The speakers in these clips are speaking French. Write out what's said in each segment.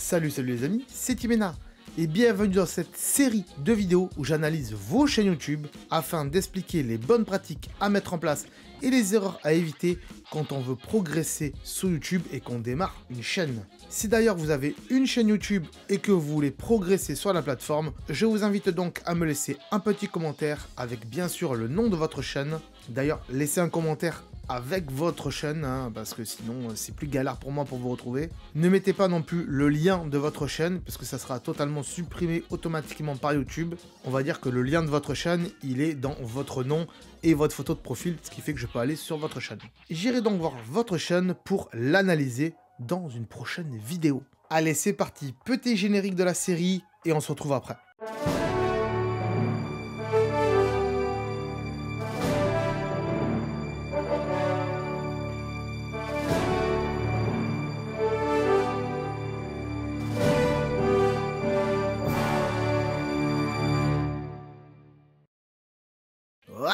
Salut les amis, c'est Timena et bienvenue dans cette série de vidéos où j'analyse vos chaînes YouTube afin d'expliquer les bonnes pratiques à mettre en place et les erreurs à éviter quand on veut progresser sur YouTube et qu'on démarre une chaîne. Si d'ailleurs vous avez une chaîne YouTube et que vous voulez progresser sur la plateforme, je vous invite donc à me laisser un petit commentaire avec bien sûr le nom de votre chaîne. D'ailleurs, laissez un commentaire avec votre chaîne, parce que sinon c'est plus galère pour moi pour vous retrouver. Ne mettez pas non plus le lien de votre chaîne, parce que ça sera totalement supprimé automatiquement par YouTube. On va dire que le lien de votre chaîne, il est dans votre nom et votre photo de profil, ce qui fait que je peux aller sur votre chaîne. J'irai donc voir votre chaîne pour l'analyser dans une prochaine vidéo. Allez, c'est parti, petit générique de la série, et on se retrouve après.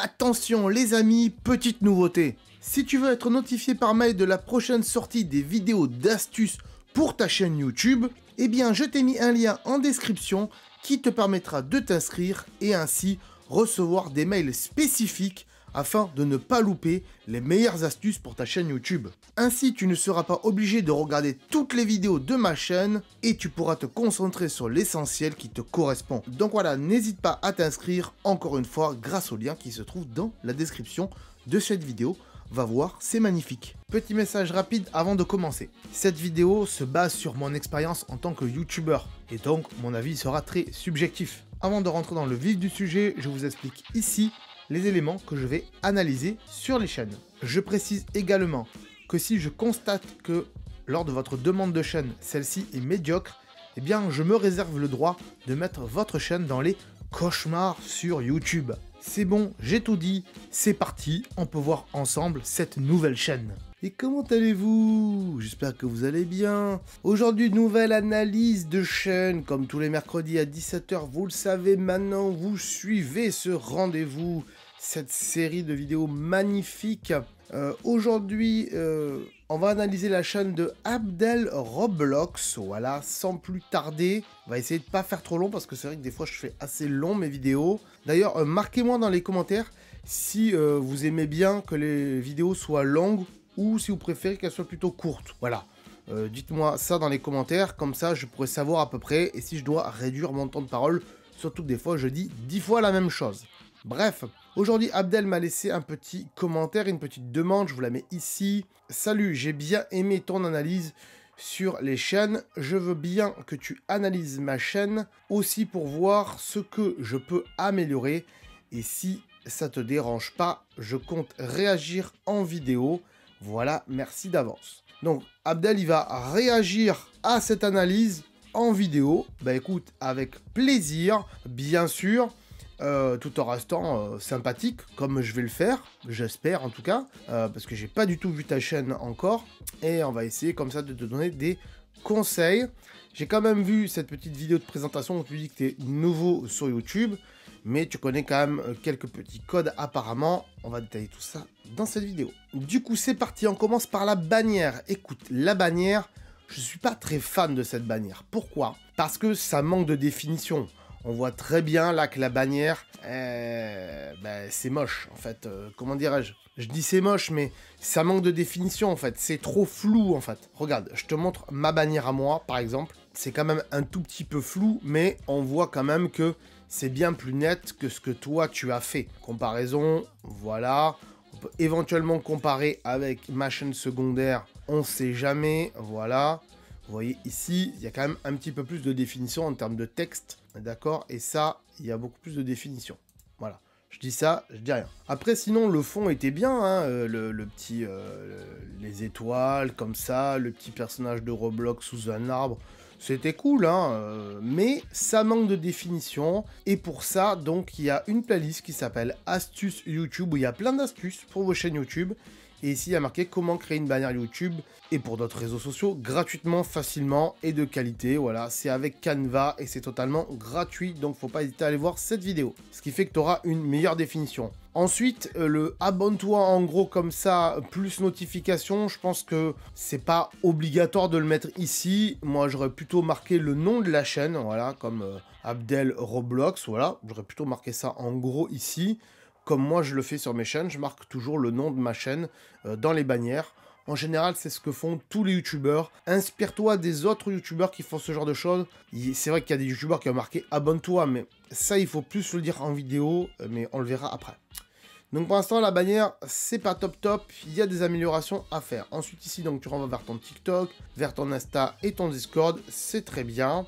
Attention les amis, petite nouveauté. Si tu veux être notifié par mail de la prochaine sortie des vidéos d'astuces pour ta chaîne YouTube, eh bien je t'ai mis un lien en description qui te permettra de t'inscrire et ainsi recevoir des mails spécifiques afin de ne pas louper les meilleures astuces pour ta chaîne YouTube. Ainsi, tu ne seras pas obligé de regarder toutes les vidéos de ma chaîne et tu pourras te concentrer sur l'essentiel qui te correspond. Donc voilà, n'hésite pas à t'inscrire encore une fois grâce au lien qui se trouve dans la description de cette vidéo. Va voir, c'est magnifique. Petit message rapide avant de commencer. Cette vidéo se base sur mon expérience en tant que youtubeur et donc mon avis sera très subjectif. Avant de rentrer dans le vif du sujet, je vous explique ici les éléments que je vais analyser sur les chaînes. Je précise également que si je constate que lors de votre demande de chaîne, celle-ci est médiocre, eh bien je me réserve le droit de mettre votre chaîne dans les cauchemars sur YouTube. C'est bon, j'ai tout dit, c'est parti, on peut voir ensemble cette nouvelle chaîne. Et comment allez-vous? J'espère que vous allez bien. Aujourd'hui, nouvelle analyse de chaîne, comme tous les mercredis à 17 h, vous le savez maintenant, vous suivez ce rendez-vous, cette série de vidéos magnifiques. Aujourd'hui, on va analyser la chaîne de Abdel Roblox, voilà, sans plus tarder. On va essayer de pas faire trop long, parce que c'est vrai que des fois je fais assez long mes vidéos. D'ailleurs, marquez-moi dans les commentaires si vous aimez bien que les vidéos soient longues, ou si vous préférez qu'elle soit plutôt courte. Voilà, dites-moi ça dans les commentaires, comme ça je pourrais savoir à peu près, et si je dois réduire mon temps de parole, surtout que des fois je dis 10 fois la même chose. Bref, aujourd'hui Abdel m'a laissé un petit commentaire, une petite demande, je vous la mets ici. Salut, j'ai bien aimé ton analyse sur les chaînes, je veux bien que tu analyses ma chaîne, aussi pour voir ce que je peux améliorer, et si ça te dérange pas, je compte réagir en vidéo. Voilà, merci d'avance. Donc, Abdel, il va réagir à cette analyse en vidéo. Bah écoute, avec plaisir, bien sûr, tout en restant sympathique, comme je vais le faire, j'espère en tout cas, parce que j'ai pas du tout vu ta chaîne encore. Et on va essayer comme ça de te donner des conseils. J'ai quand même vu cette petite vidéo de présentation où tu dis que tu es nouveau sur YouTube, mais tu connais quand même quelques petits codes apparemment. On va détailler tout ça dans cette vidéo. Du coup, c'est parti, on commence par la bannière. Écoute, la bannière, je suis pas très fan de cette bannière. Pourquoi? Parce que ça manque de définition. On voit très bien là que la bannière, c'est moche en fait. Comment dirais-je? Je dis c'est moche, mais ça manque de définition en fait. C'est trop flou en fait. Regarde, je te montre ma bannière à moi par exemple. C'est quand même un tout petit peu flou, mais on voit quand même que c'est bien plus net que ce que toi tu as fait. Comparaison, voilà. On peut éventuellement comparer avec ma chaîne secondaire. On sait jamais, voilà. Vous voyez ici, il y a quand même un petit peu plus de définition en termes de texte, d'accord? Et ça, il y a beaucoup plus de définition. Voilà. Je dis ça, je dis rien. Après, sinon, le fond était bien, hein, le petit... les étoiles, comme ça, le petit personnage de Roblox sous un arbre. C'était cool, hein, mais ça manque de définition. Et pour ça, donc, il y a une playlist qui s'appelle Astuces YouTube, où il y a plein d'astuces pour vos chaînes YouTube. Et ici, il y a marqué comment créer une bannière YouTube et pour d'autres réseaux sociaux gratuitement, facilement et de qualité. Voilà, c'est avec Canva et c'est totalement gratuit. Donc, faut pas hésiter à aller voir cette vidéo. Ce qui fait que tu auras une meilleure définition. Ensuite, le abonne-toi en gros comme ça, plus notification, je pense que c'est pas obligatoire de le mettre ici. Moi, j'aurais plutôt marqué le nom de la chaîne, voilà, comme Abdel Roblox, voilà. J'aurais plutôt marqué ça en gros ici. Comme moi, je le fais sur mes chaînes, je marque toujours le nom de ma chaîne dans les bannières. En général, c'est ce que font tous les youtubeurs. Inspire-toi des autres youtubeurs qui font ce genre de choses. C'est vrai qu'il y a des youtubeurs qui ont marqué abonne-toi, mais ça, il faut plus le dire en vidéo, mais on le verra après. Donc pour l'instant, la bannière, c'est pas top. Il y a des améliorations à faire. Ensuite, ici, donc tu renvoies vers ton TikTok, vers ton Insta et ton Discord. C'est très bien.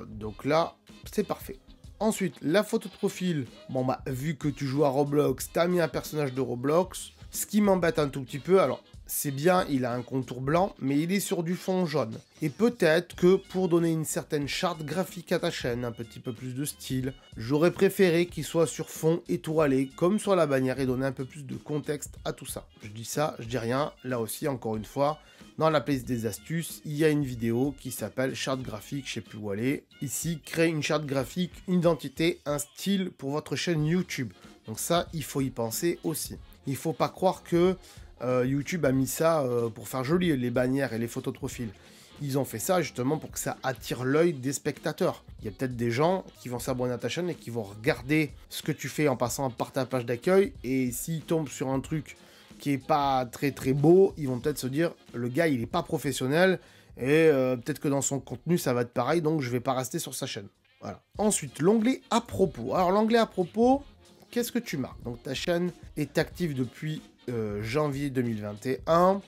Donc là, c'est parfait. Ensuite, la photo de profil. Bon, bah, vu que tu joues à Roblox, t'as mis un personnage de Roblox. Ce qui m'embête un tout petit peu, alors, c'est bien, il a un contour blanc, mais il est sur du fond jaune. Et peut-être que pour donner une certaine charte graphique à ta chaîne, un petit peu plus de style, j'aurais préféré qu'il soit sur fond étoilé, comme sur la bannière, et donner un peu plus de contexte à tout ça. Je dis ça, je dis rien. Là aussi, encore une fois, dans la playlist des astuces, il y a une vidéo qui s'appelle charte graphique, je sais plus où elle est. Ici, créer une charte graphique, une identité, un style pour votre chaîne YouTube. Donc ça, il faut y penser aussi. Il faut pas croire que YouTube a mis ça pour faire joli, les bannières et les photos de profil. Ils ont fait ça justement pour que ça attire l'œil des spectateurs. Il y a peut-être des gens qui vont s'abonner à ta chaîne et qui vont regarder ce que tu fais en passant par ta page d'accueil. Et s'ils tombent sur un truc qui est pas très beau, ils vont peut-être se dire le gars il est pas professionnel et peut-être que dans son contenu ça va être pareil, donc je vais pas rester sur sa chaîne. Voilà. Ensuite, l'onglet à propos. Alors l'onglet à propos, qu'est-ce que tu marques? Donc ta chaîne est active depuis janvier 2021,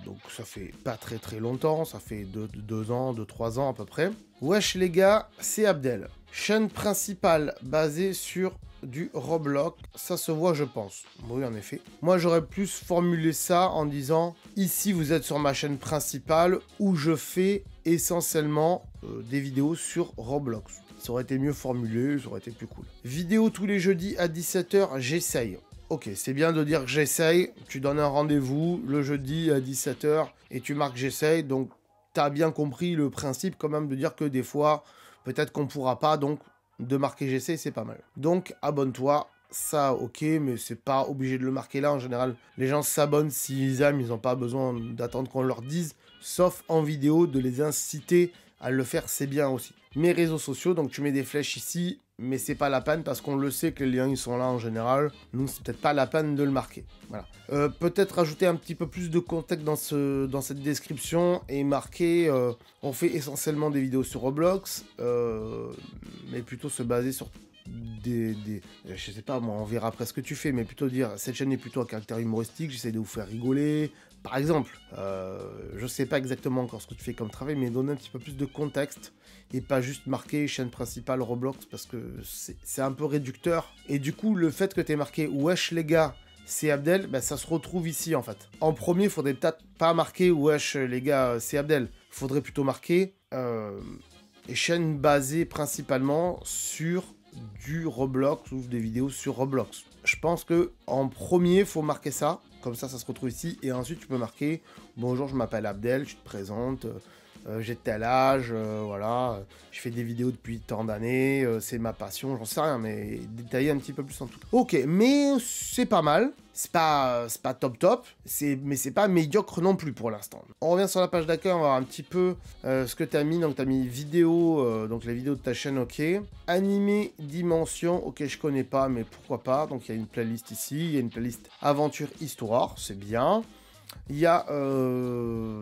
donc ça fait pas très longtemps, ça fait 2 ans, 3 ans à peu près. Wesh les gars, c'est Abdel. Chaîne principale basée sur du Roblox, ça se voit je pense. Oui en effet. Moi j'aurais plus formulé ça en disant ici vous êtes sur ma chaîne principale où je fais essentiellement des vidéos sur Roblox. Ça aurait été mieux formulé, ça aurait été plus cool. Vidéo tous les jeudis à 17 h, j'essaye. Ok, c'est bien de dire que j'essaye, tu donnes un rendez-vous le jeudi à 17 h et tu marques j'essaye, donc tu as bien compris le principe quand même de dire que des fois, peut-être qu'on pourra pas, donc de marquer j'essaye, c'est pas mal. Donc abonne-toi, ça ok, mais c'est pas obligé de le marquer là, en général, les gens s'abonnent s'ils aiment, ils n'ont pas besoin d'attendre qu'on leur dise, sauf en vidéo, de les inciter à le faire, c'est bien aussi. Mes réseaux sociaux, donc tu mets des flèches ici, mais c'est pas la peine parce qu'on le sait que les liens ils sont là en général, donc c'est peut-être pas la peine de le marquer. Voilà. Peut-être rajouter un petit peu plus de contexte dans cette description et marquer on fait essentiellement des vidéos sur Roblox, mais plutôt se baser sur je sais pas moi, on verra après ce que tu fais, mais plutôt dire cette chaîne est plutôt à caractère humoristique, j'essaie de vous faire rigoler, par exemple. Je sais pas exactement encore ce que tu fais comme travail, mais donner un petit peu plus de contexte et pas juste marquer chaîne principale Roblox parce que c'est un peu réducteur. Et du coup, le fait que tu aies marqué wesh les gars, c'est Abdel, bah, ça se retrouve ici en fait. En premier, faudrait peut-être pas marquer wesh les gars, c'est Abdel. Faudrait plutôt marquer chaîne basée principalement sur du Roblox ou des vidéos sur Roblox. Je pense que en premier, faut marquer ça. Comme ça se retrouve ici. Et ensuite, tu peux marquer bonjour, je m'appelle Abdel, tu te présentes. J'ai tel âge, voilà, je fais des vidéos depuis tant d'années, c'est ma passion, j'en sais rien, mais détailler un petit peu plus en tout. Ok, mais c'est pas mal, c'est pas top, mais c'est pas médiocre non plus pour l'instant. On revient sur la page d'accueil, on va voir un petit peu ce que tu as mis, donc tu as mis vidéo, donc les vidéos de ta chaîne, ok. Animé, dimension, ok, je connais pas, mais pourquoi pas, donc il y a une playlist ici, il y a une playlist aventure, histoire, c'est bien. Il y a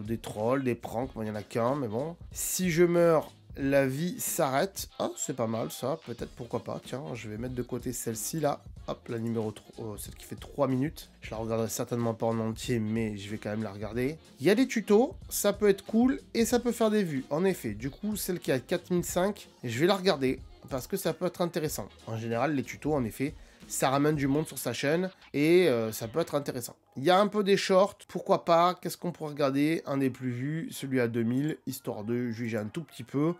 des trolls, des pranks, bon, il n'y en a qu'un, mais bon. Si je meurs, la vie s'arrête. Ah, c'est pas mal ça, peut-être pourquoi pas. Tiens, je vais mettre de côté celle-ci là. Hop, la numéro 3, celle qui fait 3 minutes. Je la regarderai certainement pas en entier, mais je vais quand même la regarder. Il y a des tutos, ça peut être cool et ça peut faire des vues. En effet, du coup, celle qui a 4005, je vais la regarder parce que ça peut être intéressant. En général, les tutos, en effet, ça ramène du monde sur sa chaîne et ça peut être intéressant. Il y a un peu des shorts, pourquoi pas, qu'est-ce qu'on pourrait regarder? Un des plus vus, celui à 2000, histoire de juger un tout petit peu.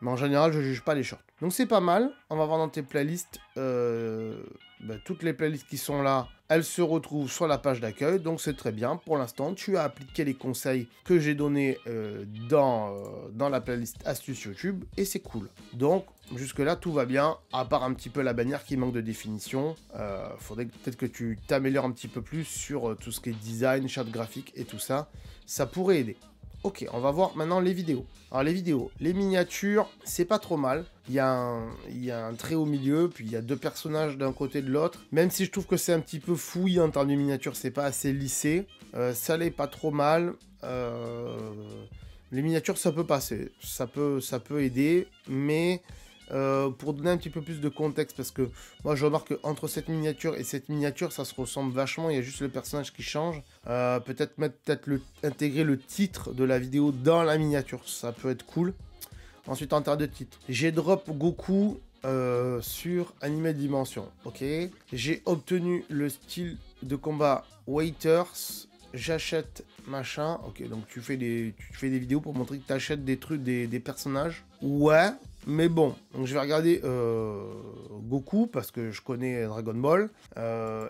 Mais en général, je juge pas les shorts. Donc c'est pas mal. On va voir dans tes playlists. Toutes les playlists qui sont là, elles se retrouvent sur la page d'accueil. Donc c'est très bien. Pour l'instant, tu as appliqué les conseils que j'ai donnés dans la playlist astuces YouTube. Et c'est cool. Donc jusque-là, tout va bien. À part un petit peu la bannière qui manque de définition. Faudrait peut-être que tu t'améliores un petit peu plus sur tout ce qui est design, charte graphique et tout ça. Ça pourrait aider. Ok, on va voir maintenant les vidéos. Alors les vidéos, les miniatures, c'est pas trop mal. Il y a un trait au milieu, puis il y a deux personnages d'un côté de l'autre. Même si je trouve que c'est un petit peu fouillis en termes de miniatures, c'est pas assez lissé. Ça l'est pas trop mal. Les miniatures, ça peut passer. Ça peut aider, mais... pour donner un petit peu plus de contexte, parce que moi je remarque qu'entre cette miniature et cette miniature, ça se ressemble vachement, il y a juste le personnage qui change. Peut-être intégrer le titre de la vidéo dans la miniature, ça peut être cool. Ensuite, en termes de titre, j'ai drop Goku sur Anime Dimension, ok. J'ai obtenu le style de combat Waiters, j'achète machin, ok, donc tu fais des vidéos pour montrer que tu achètes des trucs, des personnages, ouais. Mais bon, donc je vais regarder Goku parce que je connais Dragon Ball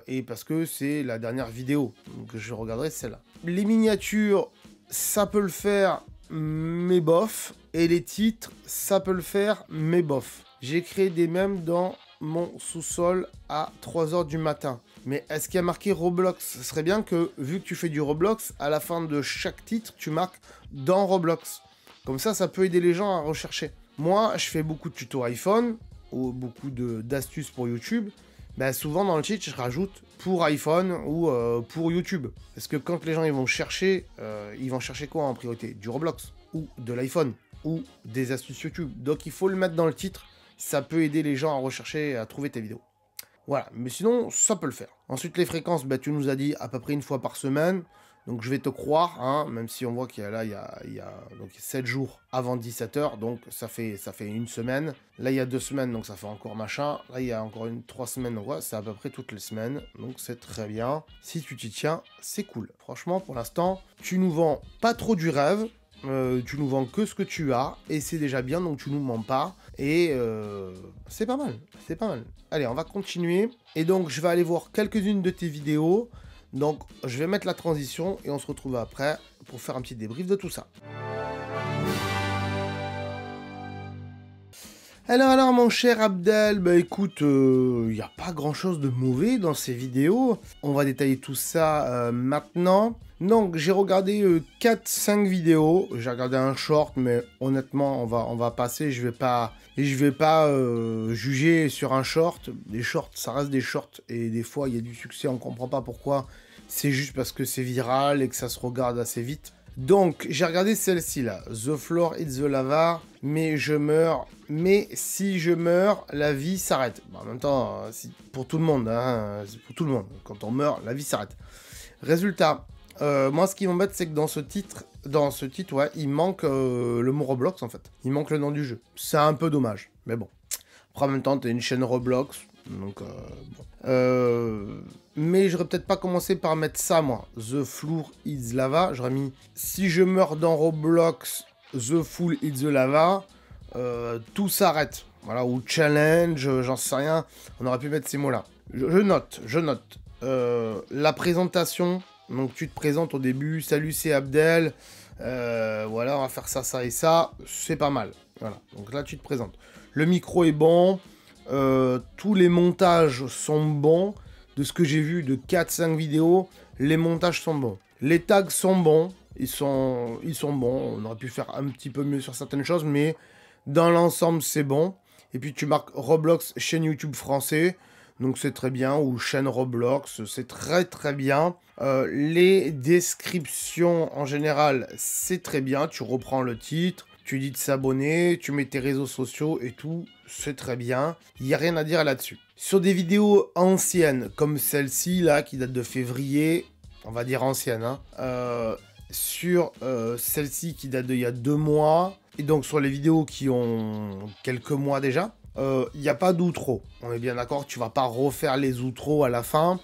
et parce que c'est la dernière vidéo, donc je regarderai celle-là. Les miniatures, ça peut le faire, mais bof. Et les titres, ça peut le faire, mais bof. J'ai créé des mèmes dans mon sous-sol à 3 h du matin. Mais est-ce qu'il y a marqué Roblox? Ce serait bien que, vu que tu fais du Roblox, à la fin de chaque titre, tu marques dans Roblox. Comme ça peut aider les gens à rechercher. Moi, je fais beaucoup de tutos iPhone, ou beaucoup d'astuces pour YouTube. Ben, souvent, dans le titre, je rajoute pour iPhone ou pour YouTube. Parce que quand les gens ils vont chercher quoi en priorité? Du Roblox, ou de l'iPhone, ou des astuces YouTube. Donc, il faut le mettre dans le titre. Ça peut aider les gens à rechercher et à trouver tes vidéos. Voilà, mais sinon, ça peut le faire. Ensuite, les fréquences, ben, tu nous as dit à peu près une fois par semaine. Donc je vais te croire, hein, même si on voit qu'il y a donc 7 jours avant 17 h, donc ça fait une semaine. Là, il y a 2 semaines, donc ça fait encore machin. Là, il y a encore 3 semaines, donc ouais, c'est à peu près toutes les semaines. Donc c'est très bien. Si tu t'y tiens, c'est cool. Franchement, pour l'instant, tu nous vends pas trop du rêve. Tu nous vends que ce que tu as, et c'est déjà bien, donc tu nous mens pas. Et c'est pas mal, c'est pas mal. Allez, on va continuer. Et donc, je vais aller voir quelques-unes de tes vidéos. Donc, je vais mettre la transition et on se retrouve après pour faire un petit débrief de tout ça. Alors, mon cher Abdel, bah écoute, il n'y a pas grand-chose de mauvais dans ces vidéos. On va détailler tout ça maintenant. Donc, j'ai regardé 4-5 vidéos. J'ai regardé un short, mais honnêtement, on va passer. Je vais pas juger sur un short. Les shorts, ça reste des shorts. Et des fois, il y a du succès, on comprend pas pourquoi. C'est juste parce que c'est viral et que ça se regarde assez vite. Donc, j'ai regardé celle-ci là. The Floor is the Lava. Mais je meurs. Mais si je meurs, la vie s'arrête. Bon, en même temps, pour tout le monde. Hein, c'est pour tout le monde. Quand on meurt, la vie s'arrête. Résultat. Moi, ce qui m'embête, c'est que dans ce titre, ouais, il manque le mot Roblox, en fait. Il manque le nom du jeu. C'est un peu dommage, mais bon. Après, en même temps, t'as une chaîne Roblox, donc bon. Mais j'aurais peut-être pas commencé par mettre ça, moi. The Floor is Lava. J'aurais mis, si je meurs dans Roblox, The Floor is the Lava, tout s'arrête. Voilà, ou challenge, j'en sais rien. On aurait pu mettre ces mots-là. Je note. La présentation... Donc tu te présentes au début, salut c'est Abdel, voilà on va faire ça, ça et ça, c'est pas mal. Voilà, donc là tu te présentes. Le micro est bon, tous les montages sont bons, de ce que j'ai vu de 4-5 vidéos, les montages sont bons. Les tags sont bons, ils sont bons, on aurait pu faire un petit peu mieux sur certaines choses, mais dans l'ensemble c'est bon. Et puis tu marques Roblox chaîne YouTube français. Donc c'est très bien, ou chaîne Roblox, c'est très très bien. Les descriptions en général, c'est très bien. Tu reprends le titre, tu dis de s'abonner, tu mets tes réseaux sociaux et tout, c'est très bien. Il n'y a rien à dire là-dessus. Sur des vidéos anciennes, comme celle-ci là, qui date de février, on va dire ancienne, hein, sur celle-ci qui date d'il y a 2 mois, et donc sur les vidéos qui ont quelques mois déjà, il n'y a pas d'outro. On est bien d'accord, tu vas pas refaire les outros à la fin.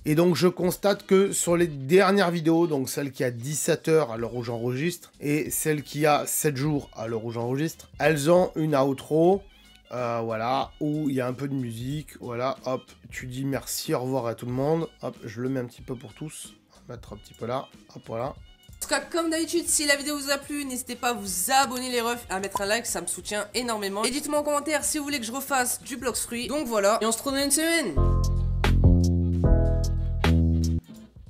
Et donc je constate que sur les dernières vidéos, donc celle qui a 17 heures à l'heure où j'enregistre, et celle qui a 7 jours à l'heure où j'enregistre, elles ont une outro, voilà, où il y a un peu de musique, voilà, hop, tu dis merci, au revoir à tout le monde, hop, je le mets un petit peu pour tous, on va mettre un petit peu là, hop, voilà. En tout cas, comme d'habitude, si la vidéo vous a plu, n'hésitez pas à vous abonner les refs, à mettre un like, ça me soutient énormément. Et dites-moi en commentaire si vous voulez que je refasse du Bloxfruit. Donc voilà, et on se retrouve dans une semaine.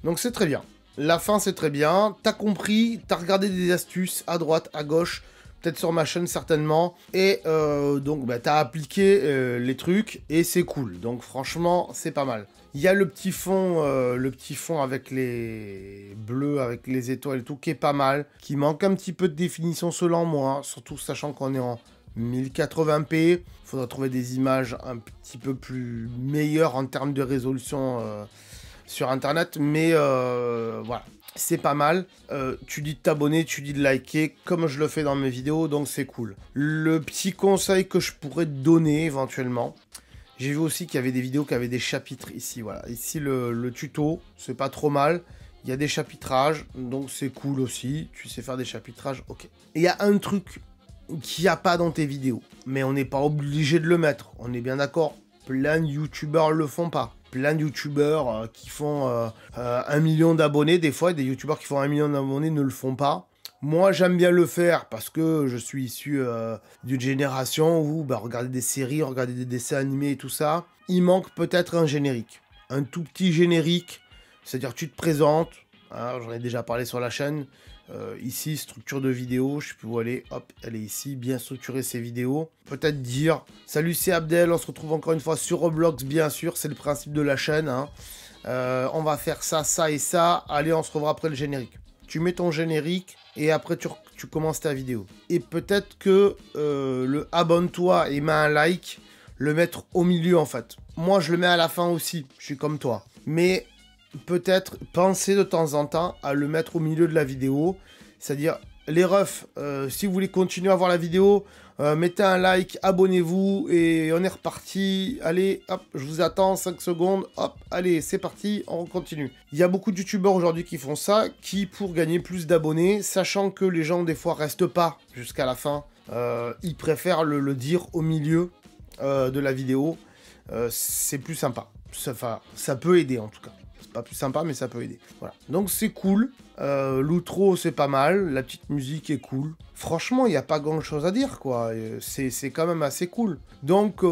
Donc c'est très bien. La fin c'est très bien. T'as compris, t'as regardé des astuces à droite, à gauche, peut-être sur ma chaîne certainement. Et donc bah, t'as appliqué les trucs et c'est cool. Donc franchement c'est pas mal. Il y a le petit fond avec les bleus, avec les étoiles et tout qui est pas mal. Qui manque un petit peu de définition selon moi. Surtout sachant qu'on est en 1080p. Faudra trouver des images un petit peu plus meilleures en termes de résolution sur internet, mais voilà, c'est pas mal. Tu dis de t'abonner, tu dis de liker, comme je le fais dans mes vidéos, donc c'est cool. Le petit conseil que je pourrais te donner éventuellement, j'ai vu aussi qu'il y avait des vidéos qui avaient des chapitres ici, voilà. Ici le tuto, c'est pas trop mal. Il y a des chapitrages, donc c'est cool aussi. Tu sais faire des chapitrages, ok. Et il y a un truc qu'il n'y a pas dans tes vidéos, mais on n'est pas obligé de le mettre, on est bien d'accord. Plein de youtubeurs le font pas. Plein de youtubeurs qui font 1 million d'abonnés, des fois, des youtubeurs qui font 1 million d'abonnés ne le font pas. Moi, j'aime bien le faire parce que je suis issu d'une génération où regarder des séries, regarder des dessins animés et tout ça, il manque peut-être un générique. Un tout petit générique, c'est-à-dire tu te présentes, hein, j'en ai déjà parlé sur la chaîne, ici, structure de vidéo, je sais plus où elle est, hop, elle est ici, bien structurer ses vidéos. Peut-être dire, salut c'est Abdel, on se retrouve encore une fois sur Roblox, bien sûr, c'est le principe de la chaîne, hein. On va faire ça, ça et ça, allez, on se revoit après le générique. Tu mets ton générique, et après tu commences ta vidéo. Et peut-être que le abonne-toi et mets un like, le mettre au milieu en fait. Moi je le mets à la fin aussi, je suis comme toi. Mais peut-être penser de temps en temps à le mettre au milieu de la vidéo. C'est-à-dire, les refs, si vous voulez continuer à voir la vidéo, mettez un like, abonnez-vous et on est reparti. Allez, hop, je vous attends 5 secondes. Hop, allez, c'est parti, on continue. Il y a beaucoup de youtubeurs aujourd'hui qui font ça, qui pour gagner plus d'abonnés, sachant que les gens des fois restent pas jusqu'à la fin, ils préfèrent le dire au milieu de la vidéo. C'est plus sympa. Ça peut aider en tout cas. Pas plus sympa, mais ça peut aider. Voilà. Donc c'est cool. L'outro, c'est pas mal. La petite musique est cool. Franchement, il n'y a pas grand-chose à dire, quoi. C'est quand même assez cool. Donc,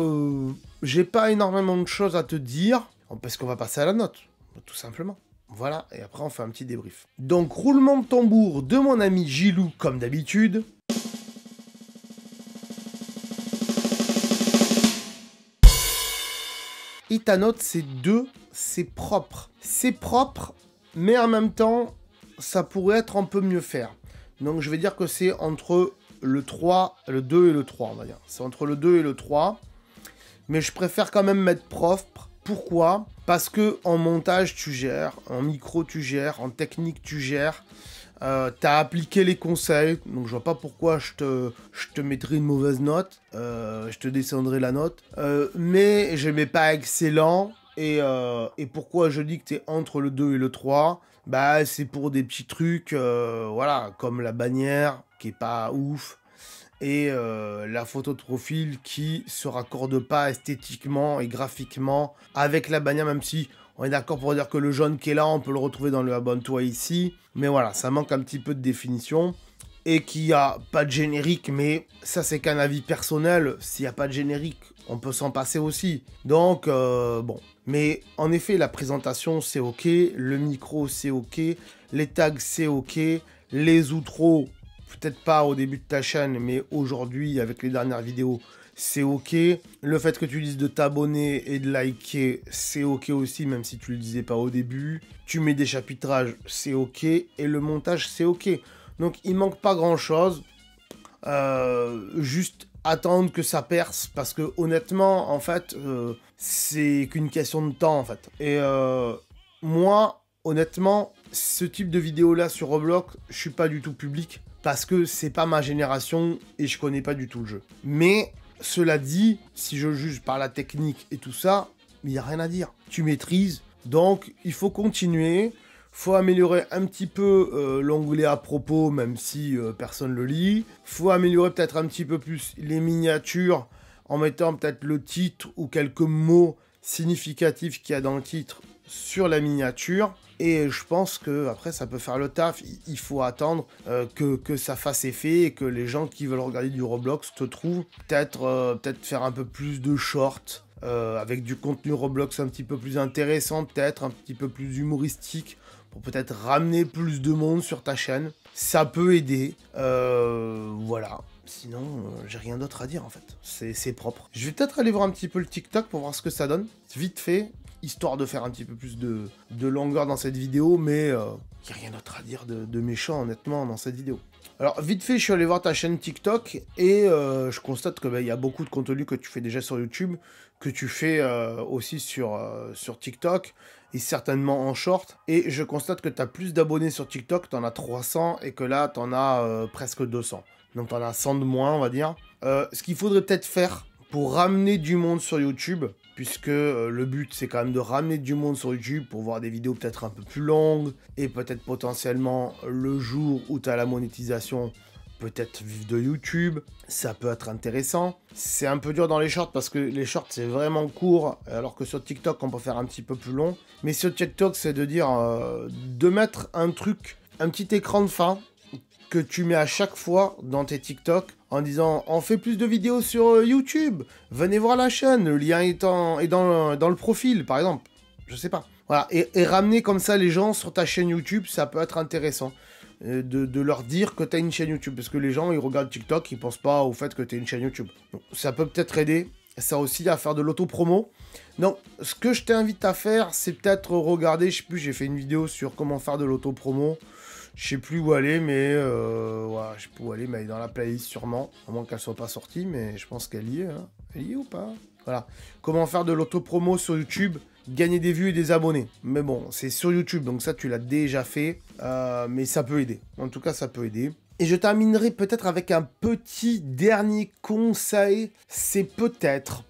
j'ai pas énormément de choses à te dire, parce qu'on va passer à la note, tout simplement. Voilà, et après on fait un petit débrief. Donc, roulement de tambour de mon ami Gilou, comme d'habitude. Et ta note, c'est 2, c'est propre. C'est propre, mais en même temps, ça pourrait être un peu mieux faire. Donc je vais dire que c'est entre le 3, le 2 et le 3, on va dire. C'est entre le 2 et le 3. Mais je préfère quand même mettre propre. Pourquoi? Parce que en montage, tu gères, en micro, tu gères, en technique, tu gères. T'as appliqué les conseils, donc je vois pas pourquoi je te mettrais une mauvaise note. Je te descendrai la note. Mais je mets pas excellent. Et pourquoi je dis que t'es entre le 2 et le 3? Bah, c'est pour des petits trucs, voilà, comme la bannière, qui est pas ouf, et la photo de profil qui se raccorde pas esthétiquement et graphiquement avec la bannière, même si on est d'accord pour dire que le jaune qui est là, on peut le retrouver dans le abonne-toi ici, mais voilà, ça manque un petit peu de définition. Et qu'il n'y a pas de générique, mais ça c'est qu'un avis personnel, s'il n'y a pas de générique, on peut s'en passer aussi. Donc, bon. Mais en effet, la présentation c'est ok, le micro c'est ok, les tags c'est ok, les outros, peut-être pas au début de ta chaîne, mais aujourd'hui avec les dernières vidéos, c'est ok. Le fait que tu dises de t'abonner et de liker, c'est ok aussi, même si tu le disais pas au début. Tu mets des chapitrages, c'est ok, et le montage c'est ok. Donc il manque pas grand chose, juste attendre que ça perce, parce que honnêtement, en fait, c'est qu'une question de temps, en fait. Et moi, honnêtement, ce type de vidéo-là sur Roblox, je suis pas du tout public, parce que c'est pas ma génération, et je connais pas du tout le jeu. Mais, cela dit, si je juge par la technique et tout ça, il n'y a rien à dire. Tu maîtrises, Donc il faut continuer, faut améliorer un petit peu l'onglet à propos, même si personne le lit. Faut améliorer peut-être un petit peu plus les miniatures en mettant peut-être le titre ou quelques mots significatifs qu'il y a dans le titre sur la miniature. Et je pense que après ça peut faire le taf. Il faut attendre que ça fasse effet et que les gens qui veulent regarder du Roblox te trouvent. Peut-être faire un peu plus de shorts avec du contenu Roblox un petit peu plus intéressant, peut-être un petit peu plus humoristique, pour peut-être ramener plus de monde sur ta chaîne. Ça peut aider. Voilà. Sinon, j'ai rien d'autre à dire en fait. C'est propre. Je vais peut-être aller voir un petit peu le TikTok pour voir ce que ça donne. Vite fait. Histoire de faire un petit peu plus de longueur dans cette vidéo, mais il n'y a rien d'autre à dire de méchant, honnêtement, dans cette vidéo. Alors, vite fait, je suis allé voir ta chaîne TikTok, et je constate que y a beaucoup de contenu que tu fais déjà sur YouTube, que tu fais aussi sur TikTok, et certainement en short, et je constate que tu as plus d'abonnés sur TikTok, tu en as 300, et que là, tu en as presque 200. Donc, tu en as 100 de moins, on va dire. Ce qu'il faudrait peut-être faire pour ramener du monde sur YouTube, puisque le but c'est quand même de ramener du monde sur YouTube pour voir des vidéos peut-être un peu plus longues, et peut-être potentiellement le jour où tu as la monétisation, peut-être vivre de YouTube, ça peut être intéressant. C'est un peu dur dans les shorts parce que les shorts c'est vraiment court, alors que sur TikTok on peut faire un petit peu plus long. Mais sur TikTok c'est de dire, de mettre un truc, un petit écran de fin, que tu mets à chaque fois dans tes TikTok en disant on fait plus de vidéos sur YouTube, venez voir la chaîne, le lien est dans le profil par exemple, je sais pas. Voilà, et ramener comme ça les gens sur ta chaîne YouTube, ça peut être intéressant. De leur dire que tu as une chaîne YouTube, parce que les gens ils regardent TikTok, ils pensent pas au fait que tu as une chaîne YouTube. Donc, ça peut peut-être aider, ça aussi à faire de l'auto-promo. Donc ce que je t'invite à faire, c'est peut-être regarder, je sais plus, j'ai fait une vidéo sur comment faire de l'auto-promo. Je sais plus où aller, mais voilà, je sais plus où aller, mais elle est dans la playlist sûrement, à moins qu'elle soit pas sortie, mais je pense qu'elle y est. Hein. Elle y est ou pas? Voilà. Comment faire de l'auto-promo sur YouTube, gagner des vues et des abonnés. Mais bon, c'est sur YouTube, donc ça tu l'as déjà fait, mais ça peut aider. En tout cas, ça peut aider. Et je terminerai peut-être avec un petit dernier conseil. C'est peut-être,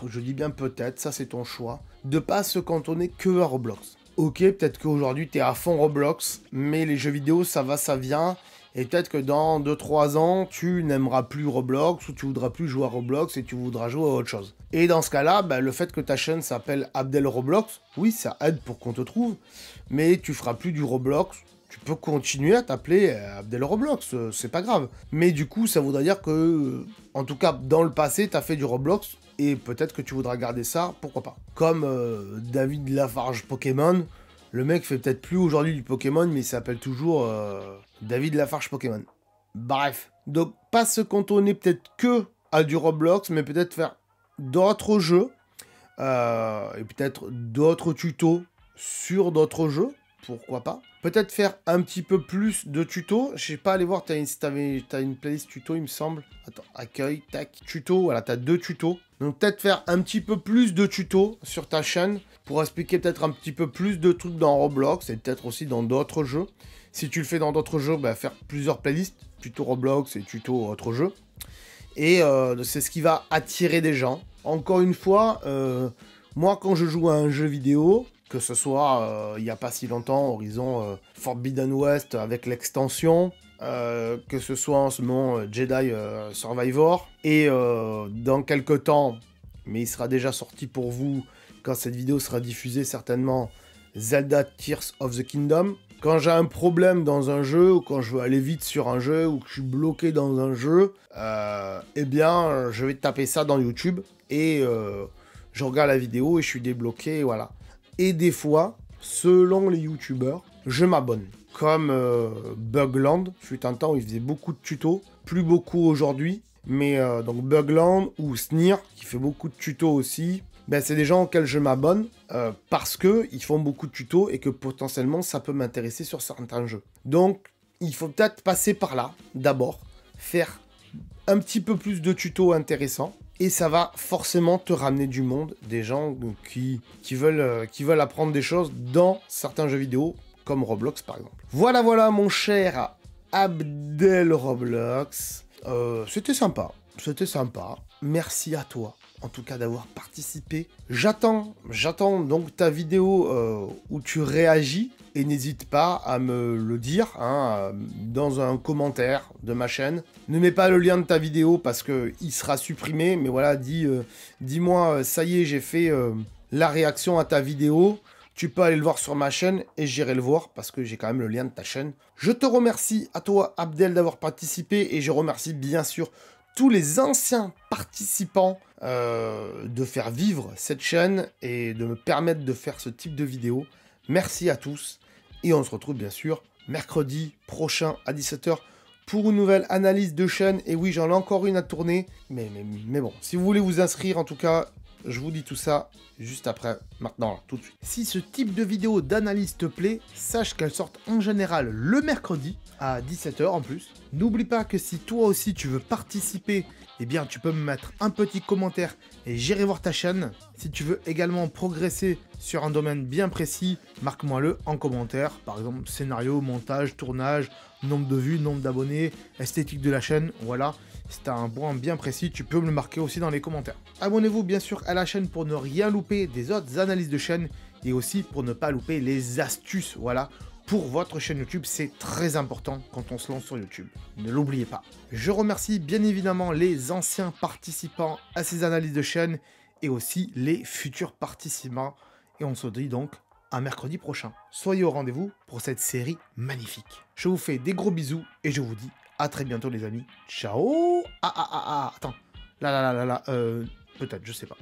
je dis bien peut-être, ça c'est ton choix, de pas se cantonner que à Roblox. Ok, peut-être qu'aujourd'hui tu es à fond Roblox, mais les jeux vidéo ça va, ça vient, et peut-être que dans 2-3 ans, tu n'aimeras plus Roblox, ou tu voudras plus jouer à Roblox, et tu voudras jouer à autre chose. Et dans ce cas-là, le fait que ta chaîne s'appelle Abdel Roblox, oui, ça aide pour qu'on te trouve, mais tu feras plus du Roblox, tu peux continuer à t'appeler Abdel Roblox, c'est pas grave. Mais du coup, ça voudrait dire que, en tout cas, dans le passé, tu as fait du Roblox, et peut-être que tu voudras garder ça, pourquoi pas. Comme David Lafarge Pokémon, le mec fait peut-être plus aujourd'hui du Pokémon, mais il s'appelle toujours David Lafarge Pokémon. Bref, donc pas se cantonner peut-être que à du Roblox, mais peut-être faire d'autres jeux, et peut-être d'autres tutos sur d'autres jeux, pourquoi pas. Peut-être faire un petit peu plus de tutos. Je sais pas, aller voir, t'as une playlist tuto, il me semble. Attends, accueil, tac, tuto, voilà, t'as 2 tutos. Donc peut-être faire un petit peu plus de tutos sur ta chaîne pour expliquer peut-être un petit peu plus de trucs dans Roblox et peut-être aussi dans d'autres jeux. Si tu le fais dans d'autres jeux, faire plusieurs playlists, tuto Roblox et tuto autres jeux. Et c'est ce qui va attirer des gens. Encore une fois, moi quand je joue à un jeu vidéo, que ce soit il n'y a pas si longtemps, Horizon Forbidden West avec l'extension, que ce soit en ce moment Jedi Survivor, et dans quelques temps, mais il sera déjà sorti pour vous quand cette vidéo sera diffusée certainement, Zelda Tears of the Kingdom. Quand j'ai un problème dans un jeu, ou quand je veux aller vite sur un jeu, ou que je suis bloqué dans un jeu, eh bien, je vais taper ça dans YouTube, et je regarde la vidéo, et je suis débloqué, et voilà. Et des fois, selon les youtubeurs, je m'abonne. Comme Bugland, fut un temps où il faisait beaucoup de tutos, plus beaucoup aujourd'hui, mais donc Bugland ou Sneer, qui fait beaucoup de tutos aussi, c'est des gens auxquels je m'abonne parce qu'ils font beaucoup de tutos et que potentiellement ça peut m'intéresser sur certains jeux. Donc il faut peut-être passer par là d'abord, faire un petit peu plus de tutos intéressants, et ça va forcément te ramener du monde, des gens qui veulent apprendre des choses dans certains jeux vidéo, comme Roblox par exemple. Voilà mon cher Abdel Roblox. C'était sympa. C'était sympa. Merci à toi, en tout cas, d'avoir participé. J'attends donc ta vidéo où tu réagis. Et n'hésite pas à me le dire hein, dans un commentaire de ma chaîne. Ne mets pas le lien de ta vidéo parce qu'il sera supprimé. Mais voilà, dis-moi, ça y est, j'ai fait la réaction à ta vidéo. Tu peux aller le voir sur ma chaîne et j'irai le voir parce que j'ai quand même le lien de ta chaîne. Je te remercie à toi, Abdel, d'avoir participé. Et je remercie bien sûr tous les anciens participants de faire vivre cette chaîne et de me permettre de faire ce type de vidéo. Merci à tous et on se retrouve bien sûr mercredi prochain à 17 h pour une nouvelle analyse de chaîne. Et oui, j'en ai encore une à tourner, mais bon, si vous voulez vous inscrire en tout cas, je vous dis tout ça juste après, maintenant, là, tout de suite. Si ce type de vidéo d'analyse te plaît, sache qu'elles sortent en général le mercredi à 17 h en plus. N'oublie pas que si toi aussi tu veux participer, eh bien tu peux me mettre un petit commentaire et j'irai voir ta chaîne. Si tu veux également progresser sur un domaine bien précis, marque-moi-le en commentaire. Par exemple, scénario, montage, tournage, nombre de vues, nombre d'abonnés, esthétique de la chaîne, voilà. Si tu as un point bien précis, tu peux me le marquer aussi dans les commentaires. Abonnez-vous bien sûr à la chaîne pour ne rien louper des autres analyses de chaîne et aussi pour ne pas louper les astuces, voilà. Pour votre chaîne YouTube, c'est très important quand on se lance sur YouTube. Ne l'oubliez pas. Je remercie bien évidemment les anciens participants à ces analyses de chaîne et aussi les futurs participants. Et on se dit donc à mercredi prochain. Soyez au rendez-vous pour cette série magnifique. Je vous fais des gros bisous et je vous dis à très bientôt les amis. Ciao. Attends. Là, peut-être, je sais pas.